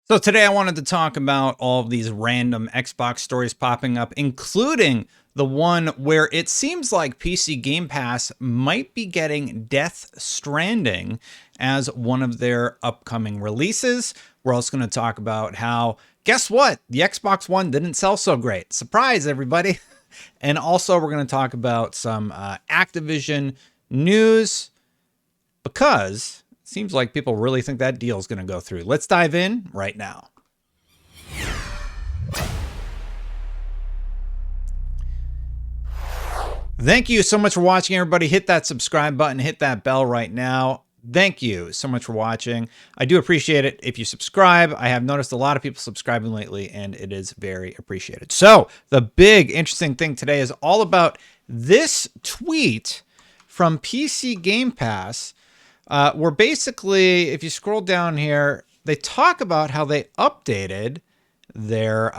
So today I wanted to talk about all of these random Xbox stories popping up, including the one where it seems like PC Game Pass might be getting Death Stranding as one of their upcoming releases. We're also going to talk about how, guess what? The Xbox One didn't sell so great. Surprise, everybody. And also, we're going to talk about some Activision news because it seems like people really think that deal is going to go through. Let's dive in right now. Thank you so much for watching, everybody. Hit that subscribe button, hit that bell right now. Thank you so much for watching. I do appreciate it if you subscribe. I have noticed a lot of people subscribing lately, and it is very appreciated. So the big interesting thing today is all about this tweet from PC Game Pass, where basically, if you scroll down here, they talk about how they updated their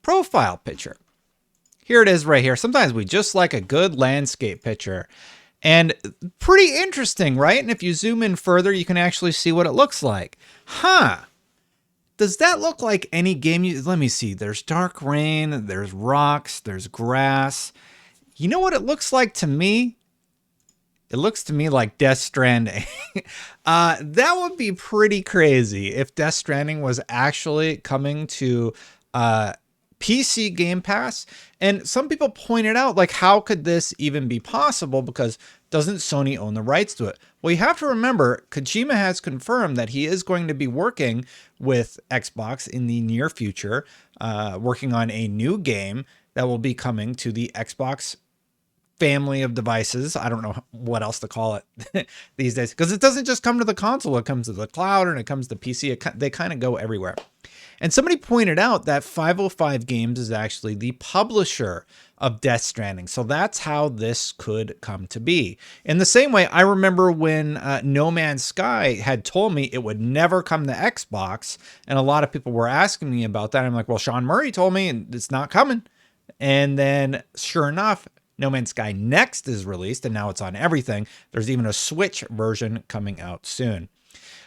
profile picture. Here it is right here. Sometimes we just like a good landscape picture. And pretty interesting, right? And if you zoom in further, you can actually see what it looks like. Huh. Does that look like any game? Let me see. There's dark rain, there's rocks, there's grass. You know what it looks like to me? It looks to me like Death Stranding. That would be pretty crazy if Death Stranding was actually coming to PC Game Pass. And some people pointed out, like, how could this even be possible? Because doesn't Sony own the rights to it? Well, you have to remember, Kojima has confirmed that he is going to be working with Xbox in the near future, working on a new game that will be coming to the Xbox family of devices. I don't know what else to call it these days, because it doesn't just come to the console. It comes to the cloud and it comes to PC. They kind of go everywhere. And somebody pointed out that 505 Games is actually the publisher of Death Stranding. So that's how this could come to be. In the same way, I remember when No Man's Sky had told me it would never come to Xbox. And a lot of people were asking me about that. I'm like, well, Sean Murray told me it's not coming. And then sure enough, No Man's Sky Next is released, and now it's on everything. There's even a Switch version coming out soon.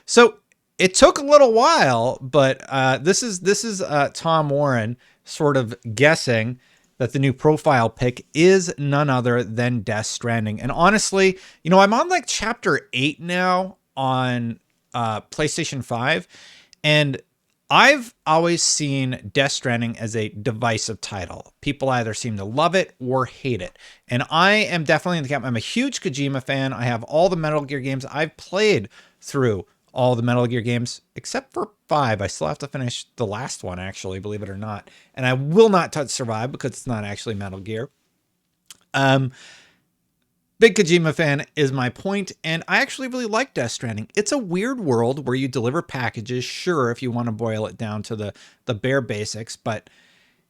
So it took a little while, but this is Tom Warren sort of guessing that the new profile pic is none other than Death Stranding. And honestly, you know, I'm on like chapter 8 now on PlayStation 5, and I've always seen Death Stranding as a divisive title. People either seem to love it or hate it. And I am definitely in the camp. I'm a huge Kojima fan. I have all the Metal Gear games. I've played through all the Metal Gear games, except for 5. I still have to finish the last one, actually, believe it or not. And I will not touch Survive because it's not actually Metal Gear. Big Kojima fan is my point, and I actually really like Death Stranding. It's a weird world where you deliver packages, sure, if you want to boil it down to the bare basics, but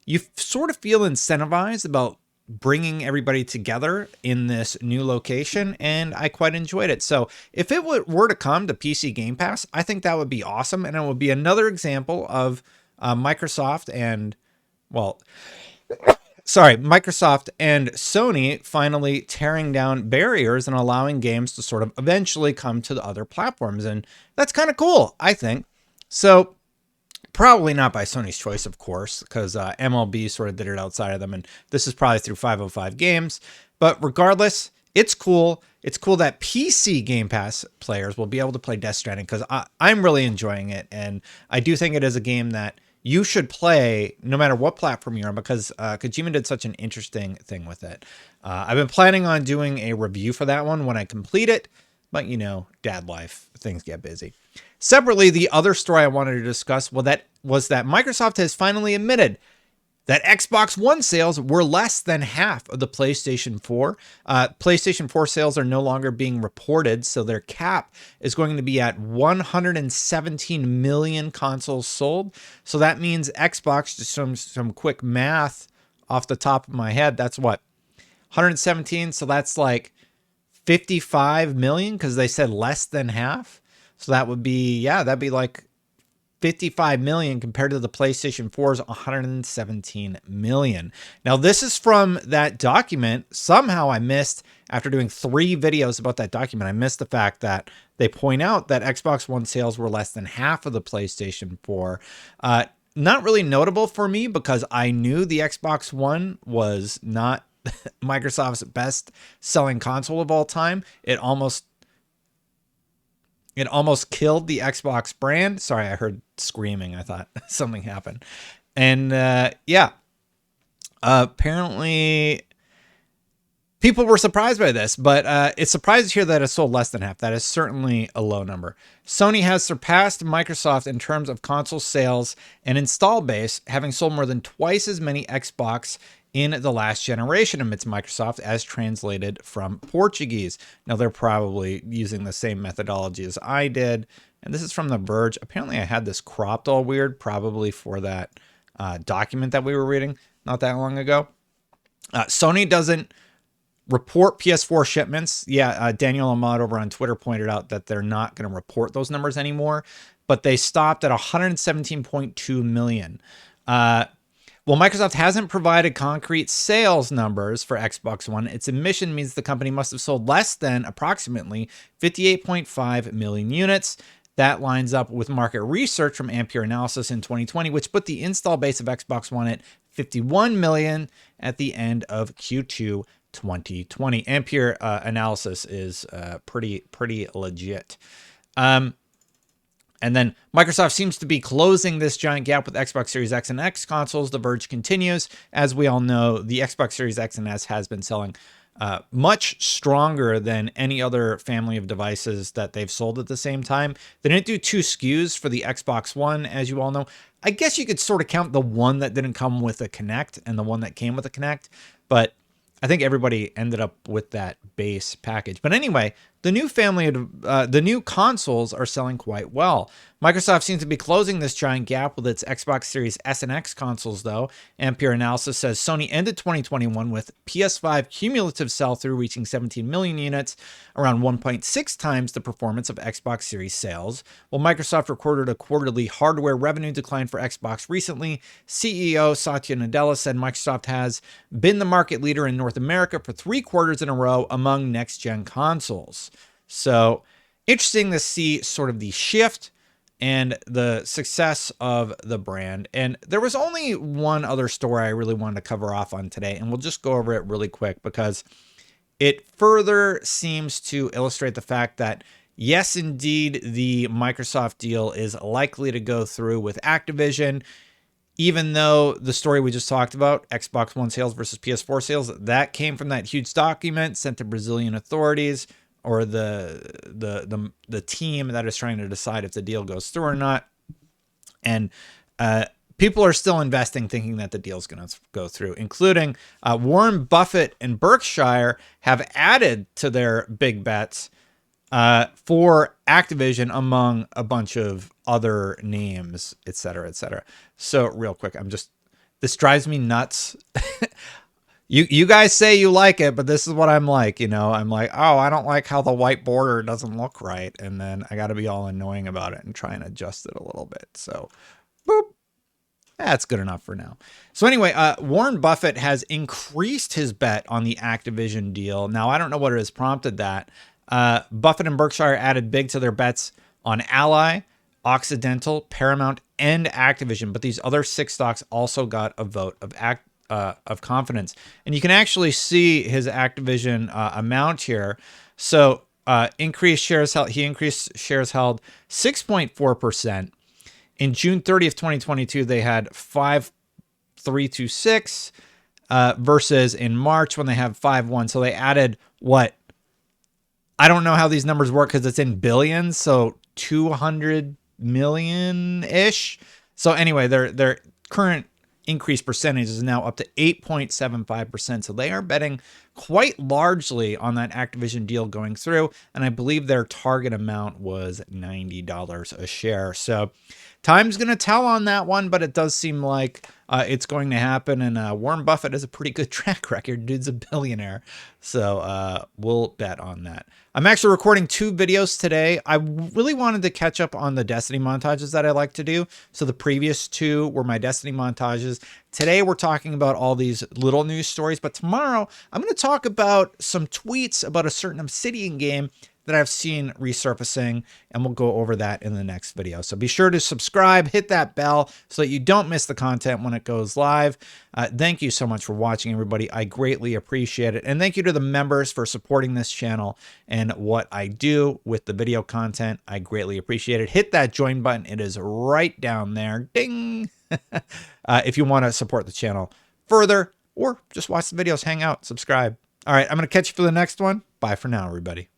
you sort of feel incentivized about bringing everybody together in this new location, and I quite enjoyed it. So if it were to come to PC Game Pass, I think that would be awesome, and it would be another example of Microsoft and Sony finally tearing down barriers and allowing games to sort of eventually come to the other platforms. And that's kind of cool, I think. So probably not by Sony's choice, of course, because MLB sort of did it outside of them. And this is probably through 505 Games. But regardless, it's cool. It's cool that PC Game Pass players will be able to play Death Stranding because I'm really enjoying it. And I do think it is a game that you should play no matter what platform you're on, because Kojima did such an interesting thing with it. I've been planning on doing a review for that one when I complete it, but you know, dad life, things get busy. Separately, the other story I wanted to discuss was that Microsoft has finally admitted that Xbox One sales were less than half of the PlayStation 4. PlayStation 4 sales are no longer being reported, so their cap is going to be at 117 million consoles sold. So that means Xbox, just some quick math off the top of my head, that's what? 117, so that's like 55 million, because they said less than half. So that would be, yeah, that'd be like $55 million compared to the PlayStation 4's $117 million. Now, this is from that document. Somehow I missed, after doing 3 videos about that document, I missed the fact that they point out that Xbox One sales were less than half of the PlayStation 4. Not really notable for me because I knew the Xbox One was not Microsoft's best selling console of all time. It almost killed the Xbox brand. Sorry, I heard screaming. I thought something happened. And apparently people were surprised by this, but it's surprising to hear that it sold less than half. That is certainly a low number. Sony has surpassed Microsoft in terms of console sales and install base, having sold more than twice as many Xbox in the last generation amidst Microsoft, as translated from Portuguese. Now, they're probably using the same methodology as I did. And this is from The Verge. Apparently, I had this cropped all weird, probably for that document that we were reading not that long ago. Sony doesn't report PS4 shipments. Daniel Ahmad over on Twitter pointed out that they're not going to report those numbers anymore, but they stopped at 117.2 million. Well, Microsoft hasn't provided concrete sales numbers for Xbox One. Its admission means the company must have sold less than approximately 58.5 million units. That lines up with market research from Ampere Analysis in 2020, which put the install base of Xbox One at 51 million at the end of Q2 2020. Ampere Analysis is pretty legit. And then Microsoft seems to be closing this giant gap with Xbox Series X and X consoles. The Verge continues. As we all know, the Xbox Series X and S has been selling much stronger than any other family of devices that they've sold at the same time. They didn't do 2 SKUs for the Xbox One, as you all know. I guess you could sort of count the one that didn't come with a Kinect and the one that came with a Kinect, but I think everybody ended up with that base package. But anyway, the new family of the new consoles are selling quite well. Microsoft seems to be closing this giant gap with its Xbox Series S and X consoles, though. Ampere Analysis says Sony ended 2021 with PS5 cumulative sell-through reaching 17 million units, around 1.6 times the performance of Xbox Series sales. While Microsoft recorded a quarterly hardware revenue decline for Xbox recently, CEO Satya Nadella said Microsoft has been the market leader in North America for 3 quarters in a row among next-gen consoles. So interesting to see sort of the shift and the success of the brand. And there was only one other story I really wanted to cover off on today, and we'll just go over it really quick because it further seems to illustrate the fact that, yes, indeed, the Microsoft deal is likely to go through with Activision, even though the story we just talked about, Xbox One sales versus PS4 sales, that came from that huge document sent to Brazilian authorities, or the team that is trying to decide if the deal goes through or not. And people are still investing, thinking that the deal is going to go through, including Warren Buffett and Berkshire have added to their big bets for Activision, among a bunch of other names, et cetera, et cetera. So real quick, this drives me nuts. You guys say you like it, but this is what I'm like, I'm like, oh, I don't like how the white border doesn't look right. And then I got to be all annoying about it and try and adjust it a little bit. So, boop. That's good enough for now. So anyway, Warren Buffett has increased his bet on the Activision deal. Now, I don't know what has prompted that. Buffett and Berkshire added big to their bets on Ally, Occidental, Paramount, and Activision. But these other 6 stocks also got a vote of confidence. And you can actually see his Activision amount here. So increased shares held. He increased shares held 6.4%. In June 30th, 2022, they had 5,326 versus in March when they have 5,1. So they added what? I don't know how these numbers work because it's in billions. So 200 million-ish. So anyway, their current increased percentage is now up to 8.75%. So they are betting quite largely on that Activision deal going through. And I believe their target amount was $90 a share. So Time's going to tell on that one, but it does seem like it's going to happen. And Warren Buffett has a pretty good track record. Dude's a billionaire. So we'll bet on that. I'm actually recording 2 videos today. I really wanted to catch up on the Destiny montages that I like to do. So the previous 2 were my Destiny montages. Today we're talking about all these little news stories, but tomorrow I'm going to talk about some tweets about a certain Obsidian game that I've seen resurfacing, and we'll go over that in the next video. So be sure to subscribe, hit that bell so that you don't miss the content when it goes live. Thank you so much for watching, everybody. I greatly appreciate it. And thank you to the members for supporting this channel and what I do with the video content. I greatly appreciate it. Hit that join button. It is right down there. Ding! If you want to support the channel further or just watch the videos, hang out, subscribe. All right, I'm going to catch you for the next one. Bye for now, everybody.